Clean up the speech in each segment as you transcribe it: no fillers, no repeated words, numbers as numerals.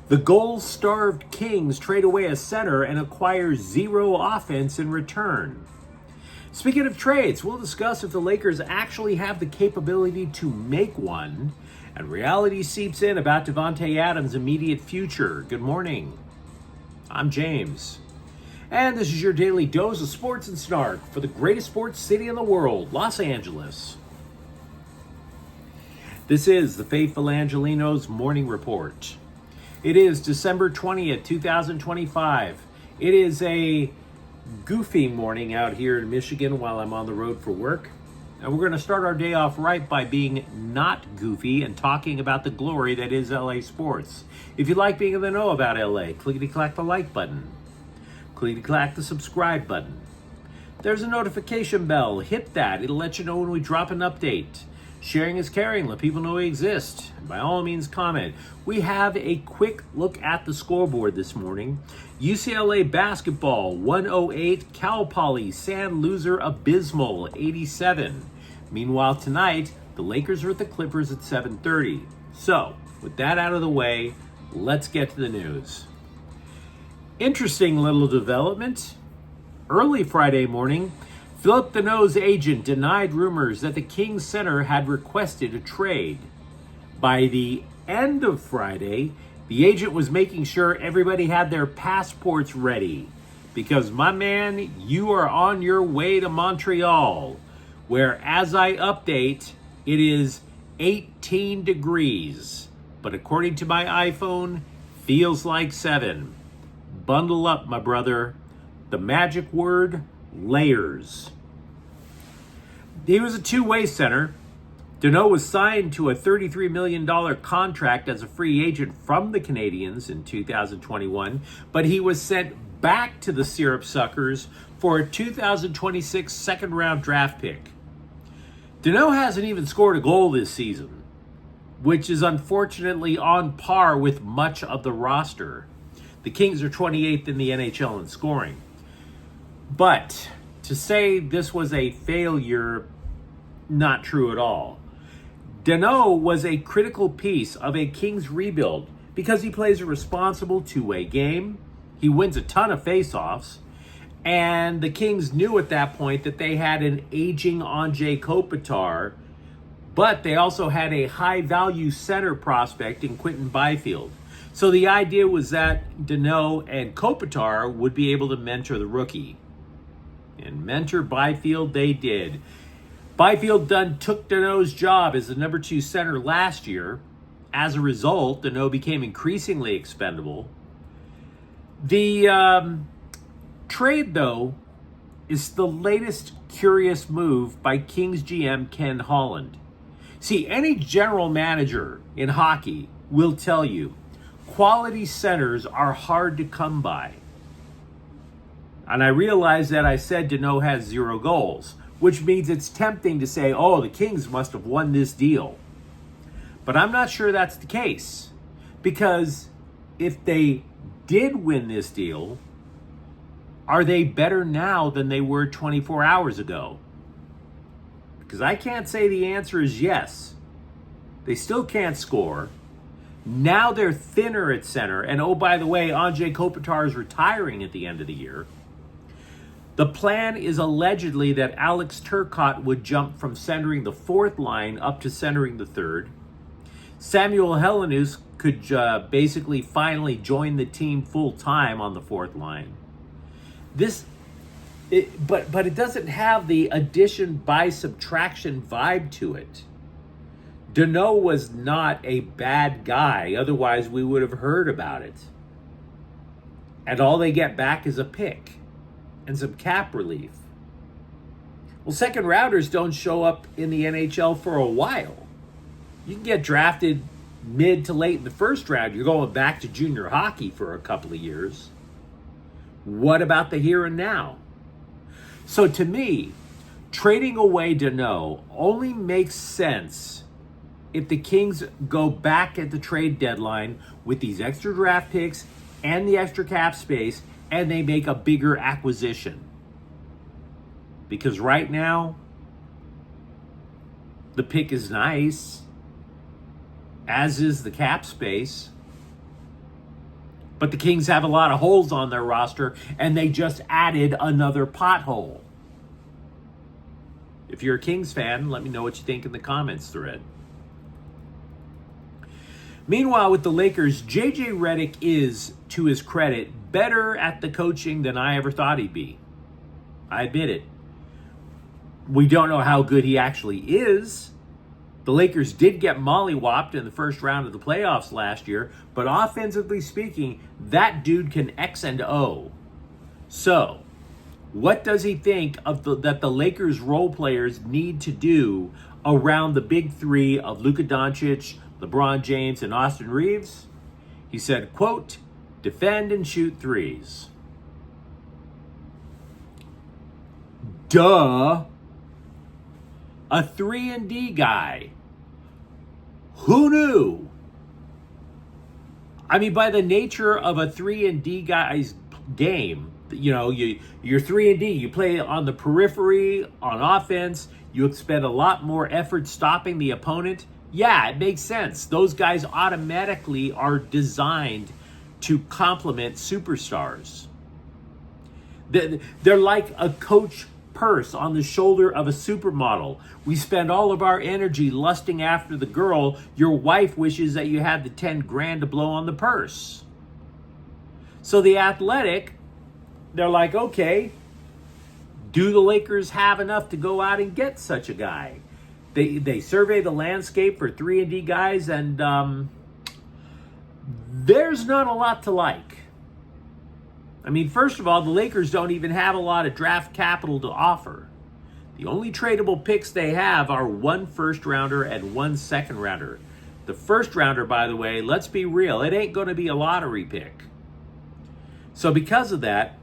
The goal-starved Kings trade away a center and acquire zero offense in return. Speaking of trades, we'll discuss if the Lakers actually have the capability to make one, and reality seeps in about Davante Adams' immediate future. Good morning. I'm James. And this is your daily dose of sports and snark for the greatest sports city in the world, Los Angeles. This is the faithful Angelenos Morning Report. It is December 20th, 2025. It is a goofy morning out here in Michigan while I'm on the road for work. And we're going to start our day off right by being not goofy and talking about the glory that is LA sports. If you like being in the know about LA, clickety-clack the like button. Clickety-clack the subscribe button. There's a notification bell. Hit that. It'll let you know when we drop an update. Sharing is caring. Let people know we exist. And by all means, comment. We have a quick look at the scoreboard this morning. UCLA basketball, 108. Cal Poly, San Loser Abysmal, 87. Meanwhile, tonight, the Lakers are at the Clippers at 7:30. So, with that out of the way, let's get to the news. Interesting little development. Early Friday morning, Philip Deneau's agent denied rumors that the Kings center had requested a trade. By the end of Friday, the agent was making sure everybody had their passports ready. Because, my man, you are on your way to Montreal, where, as I update, it is 18 degrees. But according to my iPhone, feels like 7. Bundle up, my brother. The magic word, layers. He was a two-way center. Deneau was signed to a $33 million contract as a free agent from the Canadiens in 2021, but he was sent back to the Syrup Suckers for a 2026 second-round draft pick. Deneau hasn't even scored a goal this season, which is unfortunately on par with much of the roster. The Kings are 28th in the NHL in scoring. But to say this was a failure, not true at all. Deneau was a critical piece of a Kings rebuild because he plays a responsible two-way game. He wins a ton of faceoffs. And the Kings knew at that point that they had an aging Anze Kopitar, but they also had a high-value center prospect in Quinton Byfield. So the idea was that Deneau and Kopitar would be able to mentor the rookie. And mentor Byfield they did. Byfield took Deneau's job as the number 2 center last year. As a result, Deneau became increasingly expendable. The trade, though, is the latest curious move by Kings GM Ken Holland. See, any general manager in hockey will tell you quality centers are hard to come by. And I realize that I said Deneau has 0 goals, which means it's tempting to say, oh, the Kings must have won this deal. But I'm not sure that's the case. Because if they did win this deal, are they better now than they were 24 hours ago? Because I can't say the answer is yes. They still can't score. Now they're thinner at center. And oh, by the way, Anze Kopitar is retiring at the end of the year. The plan is allegedly that Alex Turcotte would jump from centering the 4th line up to centering the 3rd. Samuel Helenius could basically finally join the team full-time on the 4th line. But it doesn't have the addition by subtraction vibe to it. Deneau was not a bad guy, otherwise we would have heard about it. And all they get back is a pick and some cap relief. Well, second rounders don't show up in the NHL for a while. You can get drafted mid to late in the first round. You're going back to junior hockey for a couple of years. What about the here and now? So to me, trading away Deneau only makes sense if the Kings go back at the trade deadline with these extra draft picks and the extra cap space, and they make a bigger acquisition. Because right now, the pick is nice, as is the cap space. But the Kings have a lot of holes on their roster, and they just added another pothole. If you're a Kings fan, let me know what you think in the comments thread. Meanwhile, with the Lakers, J.J. Redick is, to his credit, better at the coaching than I ever thought he'd be. I admit it. We don't know how good he actually is. The Lakers did get mollywopped in the first round of the playoffs last year, but offensively speaking, that dude can X and O. So, what does he think of that the Lakers role players need to do around the big three of Luka Doncic, LeBron James, and Austin Reeves? He said, quote, defend and shoot threes. Duh. A 3-and-D guy. Who knew? I mean, by the nature of a 3-and-D guy's game, you're 3-and-D. You play on the periphery, on offense. You expend a lot more effort stopping the opponent. Yeah, it makes sense. Those guys automatically are designed to complement superstars. They're like a Coach purse on the shoulder of a supermodel. We spend all of our energy lusting after the girl. Your wife wishes that you had the 10 grand to blow on the purse. So the Athletic, they're like, okay, do the Lakers have enough to go out and get such a guy? They survey the landscape for 3-and-D guys, and there's not a lot to like. I mean, first of all, the Lakers don't even have a lot of draft capital to offer. The only tradable picks they have are 1 first-rounder and 1 second-rounder. The first-rounder, by the way, let's be real, it ain't going to be a lottery pick. So because of that,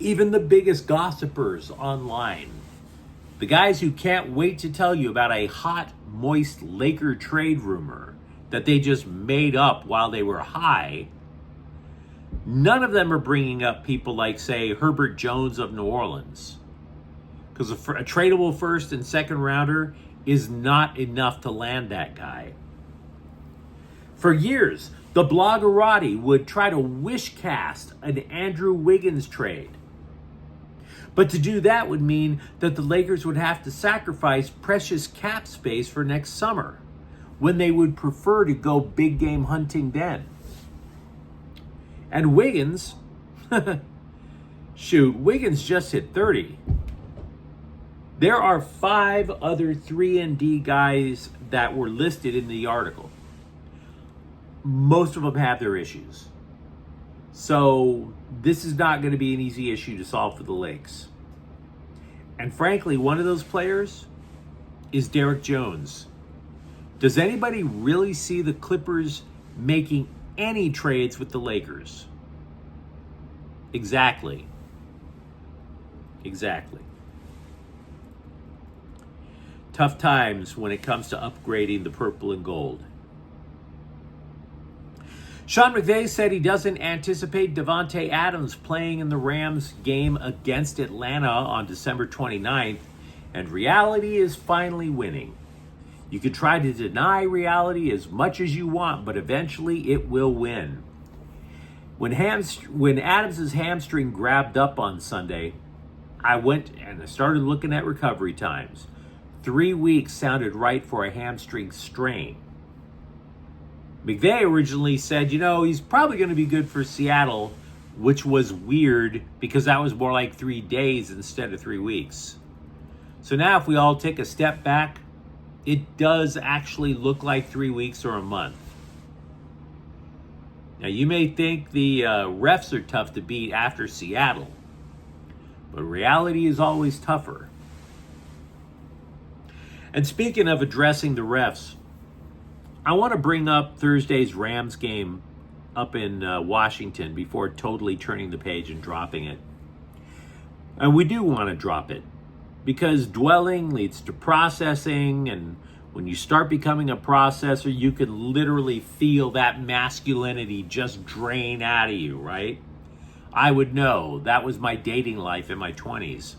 even the biggest gossipers online, the guys who can't wait to tell you about a hot, moist Laker trade rumor that they just made up while they were high, none of them are bringing up people like, say, Herbert Jones of New Orleans. Because a tradable first and second rounder is not enough to land that guy. For years, the bloggerati would try to wish cast an Andrew Wiggins trade. But to do that would mean that the Lakers would have to sacrifice precious cap space for next summer, when they would prefer to go big game hunting then. And Wiggins, Wiggins just hit 30. There are 5 other 3-and-D guys that were listed in the article. Most of them have their issues. So this is not going to be an easy issue to solve for the Lakes. And frankly, one of those players is Derrick Jones. Does anybody really see the Clippers making any trades with the Lakers? Exactly. Tough times when it comes to upgrading the purple and gold. Sean McVay said he doesn't anticipate Davante Adams playing in the Rams game against Atlanta on December 29th, and reality is finally winning. You can try to deny reality as much as you want, but eventually it will win. When Adams' hamstring grabbed up on Sunday, I went and I started looking at recovery times. 3 weeks sounded right for a hamstring strain. McVay originally said, he's probably going to be good for Seattle, which was weird because that was more like 3 days instead of 3 weeks. So now if we all take a step back, it does actually look like 3 weeks or a month. Now you may think the refs are tough to beat after Seattle, but reality is always tougher. And speaking of addressing the refs, I want to bring up Thursday's Rams game up in Washington before totally turning the page and dropping it. And we do want to drop it because dwelling leads to processing, and when you start becoming a processor, you can literally feel that masculinity just drain out of you, right? I would know. That was my dating life in my 20s.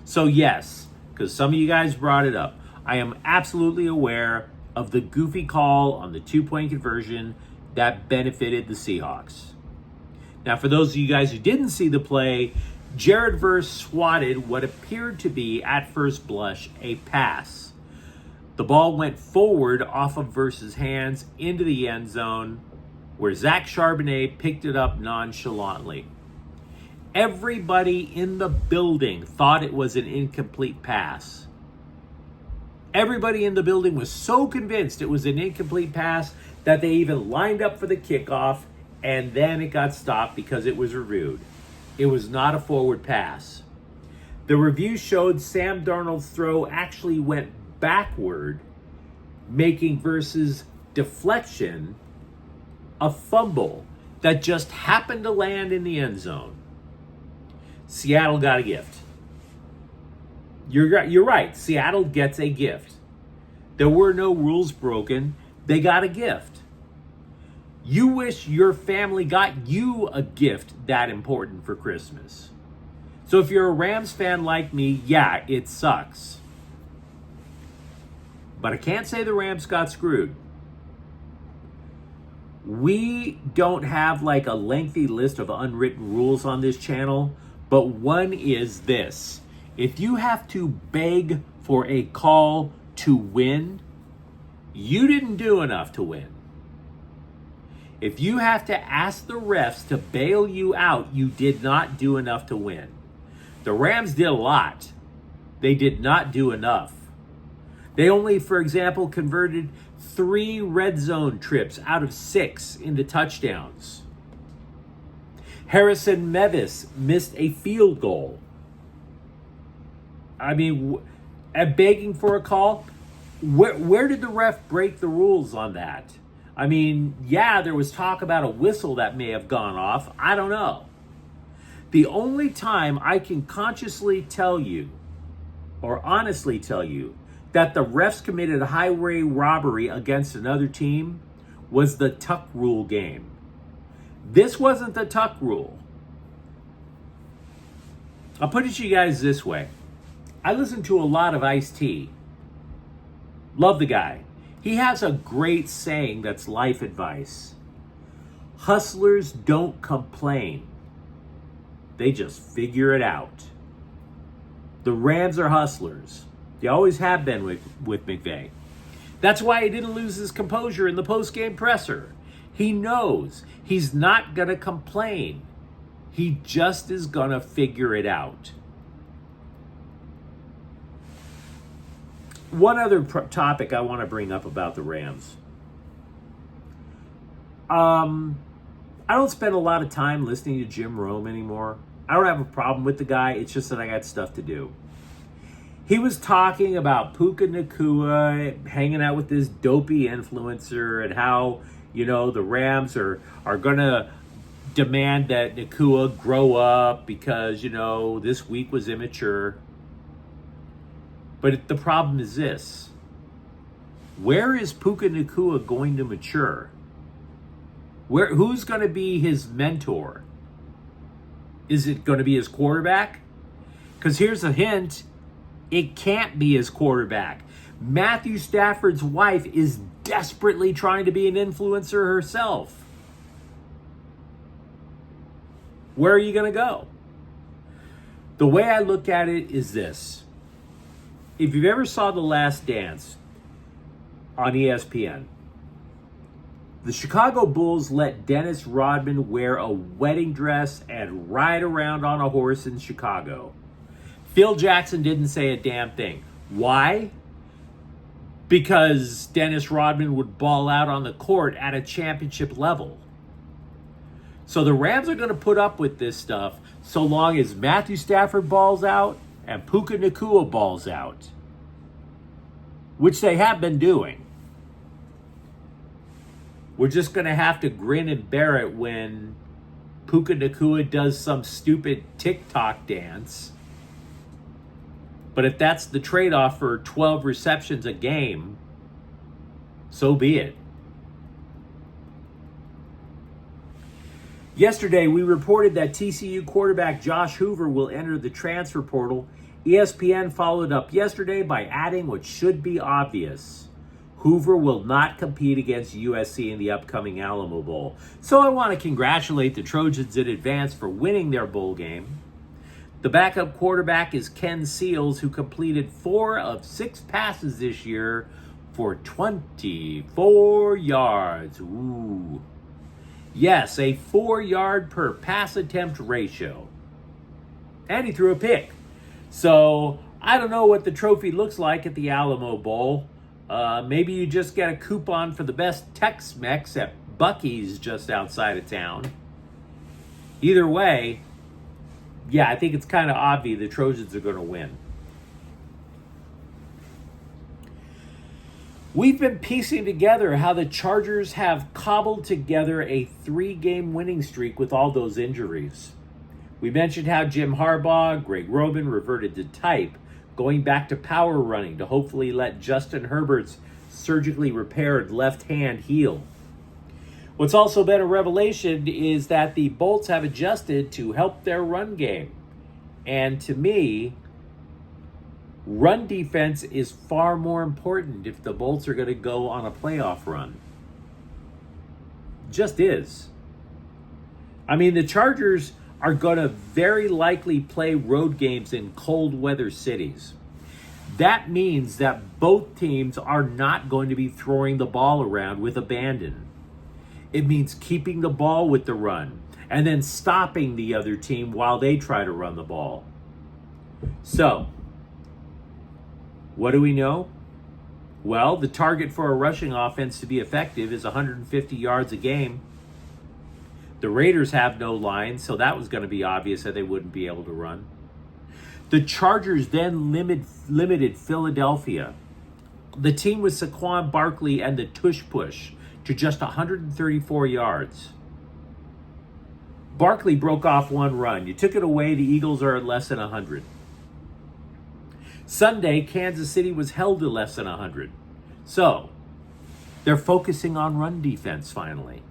So yes, because some of you guys brought it up, I am absolutely aware of the goofy call on the 2-point conversion. that benefited the Seahawks. Now, for those of you guys who didn't see the play, Jared Verse swatted what appeared to be, at first blush, a pass. The ball went forward off of Verse's hands into the end zone, where Zach Charbonnet picked it up nonchalantly. Everybody in the building thought it was an incomplete pass. Everybody in the building was so convinced it was an incomplete pass that they even lined up for the kickoff, and then it got stopped because it was reviewed. It was not a forward pass. The review showed Sam Darnold's throw actually went backward, making Verse's deflection a fumble that just happened to land in the end zone. Seattle got a gift. You're right. Seattle gets a gift. There were no rules broken. They got a gift. You wish your family got you a gift that important for Christmas. So if you're a Rams fan like me, yeah, it sucks. But I can't say the Rams got screwed. We don't have like a lengthy list of unwritten rules on this channel, but one is this. If you have to beg for a call to win, you didn't do enough to win. If you have to ask the refs to bail you out, you did not do enough to win. The Rams did a lot. They did not do enough. They only, for example, converted 3 red zone trips out of 6 into touchdowns. Harrison Mevis missed a field goal. I mean, at begging for a call, where did the ref break the rules on that? I mean, yeah, there was talk about a whistle that may have gone off. I don't know. The only time I can consciously tell you, or honestly tell you, that the refs committed a highway robbery against another team was the tuck rule game. This wasn't the tuck rule. I'll put it to you guys this way. I listen to a lot of Ice-T. Love the guy. He has a great saying that's life advice. Hustlers don't complain. They just figure it out. The Rams are hustlers. They always have been with McVay. That's why he didn't lose his composure in the post-game presser. He knows he's not going to complain. He just is going to figure it out. One other topic I want to bring up about the Rams. I don't spend a lot of time listening to Jim Rome anymore. I don't have a problem with the guy. It's just that I got stuff to do. He was talking about Puka Nacua hanging out with this dopey influencer and how, the Rams are going to demand that Nacua grow up because, this week was immature. But the problem is this. Where is Puka Nacua going to mature? Who's going to be his mentor? Is it going to be his quarterback? Because here's a hint. It can't be his quarterback. Matthew Stafford's wife is desperately trying to be an influencer herself. Where are you going to go? The way I look at it is this. If you've ever saw The Last Dance on ESPN, the Chicago Bulls let Dennis Rodman wear a wedding dress and ride around on a horse in Chicago. Phil Jackson didn't say a damn thing. Why? Because Dennis Rodman would ball out on the court at a championship level. So the Rams are going to put up with this stuff so long as Matthew Stafford balls out and Puka Nacua balls out, which they have been doing. We're just going to have to grin and bear it when Puka Nacua does some stupid TikTok dance. But if that's the trade-off for 12 receptions a game, so be it. Yesterday, we reported that TCU quarterback Josh Hoover will enter the transfer portal. ESPN followed up yesterday by adding what should be obvious. Hoover will not compete against USC in the upcoming Alamo Bowl. So I want to congratulate the Trojans in advance for winning their bowl game. The backup quarterback is Ken Seals, who completed 4 of 6 passes this year for 24 yards. Ooh. Yes, a 4-yard per pass attempt ratio. And he threw a pick. So I don't know what the trophy looks like at the Alamo Bowl. Maybe you just get a coupon for the best Tex-Mex at Buc-ee's just outside of town. Either way, yeah, I think it's kind of obvious the Trojans are going to win. We've been piecing together how the Chargers have cobbled together a 3-game winning streak with all those injuries. We mentioned how Jim Harbaugh, Greg Roman reverted to type, going back to power running to hopefully let Justin Herbert's surgically repaired left hand heal. What's also been a revelation is that the Bolts have adjusted to help their run game. And to me, run defense is far more important if the Bolts are going to go on a playoff run. Just is. I mean, the Chargers are going to very likely play road games in cold weather cities. That means that both teams are not going to be throwing the ball around with abandon. It means keeping the ball with the run and then stopping the other team while they try to run the ball. So, what do we know? Well, the target for a rushing offense to be effective is 150 yards a game. The Raiders have no line, so that was going to be obvious that they wouldn't be able to run. The Chargers then limited Philadelphia, the team with Saquon Barkley and the tush push, to just 134 yards. Barkley broke off one run. You took it away, the Eagles are at less than 100. Sunday, Kansas City was held to less than 100. So, they're focusing on run defense finally.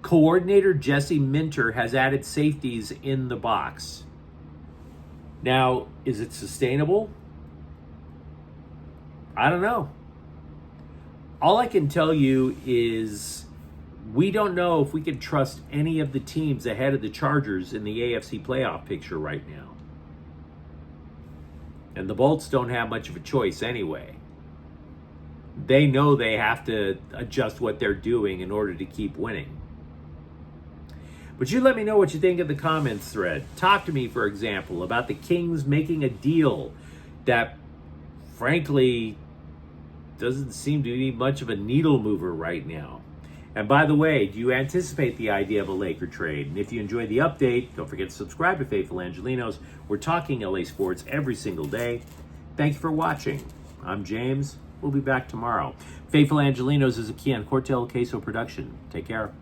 Coordinator Jesse Minter has added safeties in the box. Now, is it sustainable? I don't know. All I can tell you is we don't know if we can trust any of the teams ahead of the Chargers in the AFC playoff picture right now. And the Bolts don't have much of a choice anyway. They know they have to adjust what they're doing in order to keep winning. But you let me know what you think in the comments thread. Talk to me, for example, about the Kings making a deal that, frankly, doesn't seem to be much of a needle mover right now. And by the way, do you anticipate the idea of a Laker trade? And if you enjoyed the update, don't forget to subscribe to Faithful Angelenos. We're talking LA sports every single day. Thank you for watching. I'm James. We'll be back tomorrow. Faithful Angelenos is a Kian Cortel Queso production. Take care.